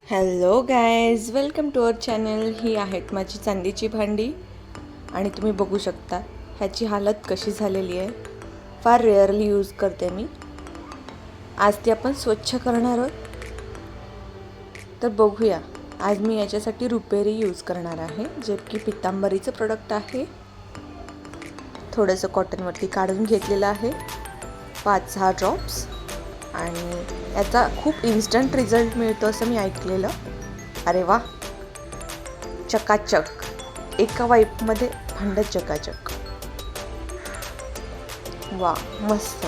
Hello guys, welcome to our channel. ही आहेत माझी चांदीची भांडी आणि तुम्ही बघू शकता ह्याची हालत कशी झालेली आहे. फार रेअरली यूज करते मी. आज ती आपण स्वच्छ करणार आहोत. तर बघूया. आज मी याच्यासाठी रुपेरी यूज करणार आहे, जे की पितांबरीचं प्रोडक्ट आहे. थोडंसं कॉटनवरती काढून घेतलेलं आहे, 5-6 ड्रॉप्स. आणि याचा खूप इन्स्टंट रिझल्ट मिळतो असं मी ऐकलेलं. अरे वा, चकाचक, एका वाईपमध्ये भांडं चकाचक. वा, मस्त,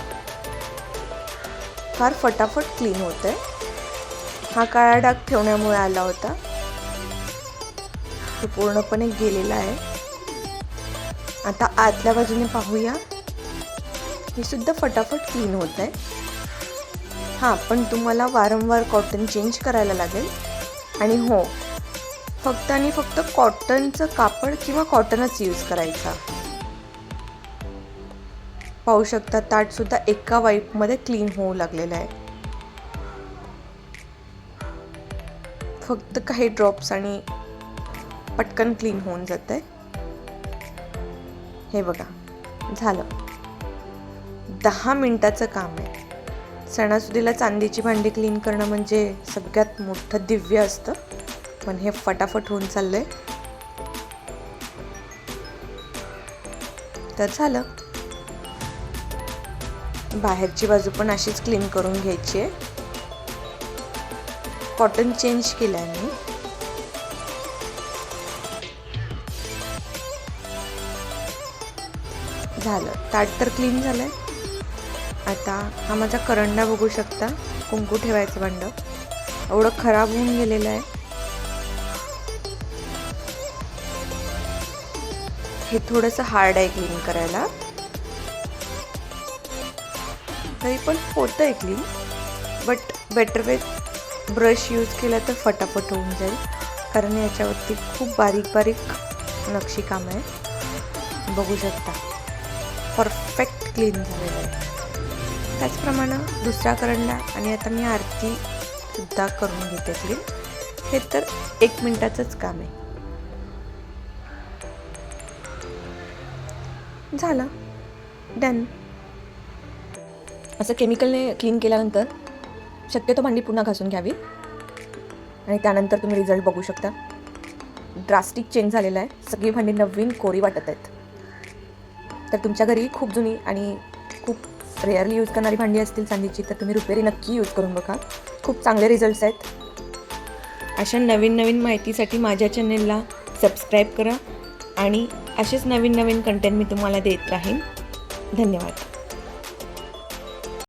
फार फटाफट क्लीन होतंय. हा काळा डाग ठेवण्यामुळे आला होता, तो पूर्णपणे गेलेला आहे. आता आतल्या बाजूने पाहूया. हे सुद्धा फटाफट क्लीन होत आहे. हां, पण तुम्हाला वारंवार कॉटन चेंज करायला लागेल. आणि हो, फक्त आणि फक्त कॉटनचं कापड किंवा कॉटनच यूज करायचा. पाहू शकता, ताटसुद्धा एका वाईपमध्ये क्लीन होऊ लागलेलं आहे. फक्त काही ड्रॉप्स आणि पटकन क्लीन होऊन जात आहे. हे बघा, झालं. 10 मिनिटाचं काम आहे. सणासुदीला चांदीची भांडी क्लीन करणं म्हणजे सगळ्यात मोठं दिव्य असतं, पण हे फटाफट होऊन चाललंय. तर झालं. बाहेरची बाजू पण अशीच क्लीन करून घ्यायची आहे. कॉटन चेंज केलं आहे मी. झालं, ताट तर क्लीन झालंय. आता हा माझा करंडा बघू शकता, कुंकू ठेवायचं भांडं एवढं खराब होऊन गेलेलं आहे. हे थोडंसं हार्ड आहे क्लीन करायला, तरी पण होतंय clean. But better with brush use केला तर फटाफट होऊन जाईल, कारण याच्यावरती खूप बारीक बारीक नक्षी काम आहे. बघू शकता, परफेक्ट क्लीन झालेलं आहे. त्याचप्रमाणे दुसरा करंडा, आणि आता मी आरती सुद्धा करून घेते क्लीन. हे तर 1 मिनिटाचंच काम आहे. झालं, डन. असं केमिकलने क्लीन केल्यानंतर शक्यतो भांडी पुन्हा घासून घ्यावी, आणि त्यानंतर तुम्ही रिझल्ट बघू शकता. ड्रास्टिक चेंज झालेला आहे. सगळी भांडी नवीन कोरी वाटत आहेत. तर तुमच्या घरी खूप जुनी आणि खूप रेअरली यूज करणारी भांडी असतील चांदीची, तर तुम्ही रुपेरी नक्की यूज करून बघा. खूप चांगले रिझल्ट्स आहेत. अशा नवीन नवीन माहितीसाठी माझ्या चॅनेलला सबस्क्राईब करा, आणि असेच नवीन नवीन कंटेंट मी तुम्हाला देत राहीन. धन्यवाद.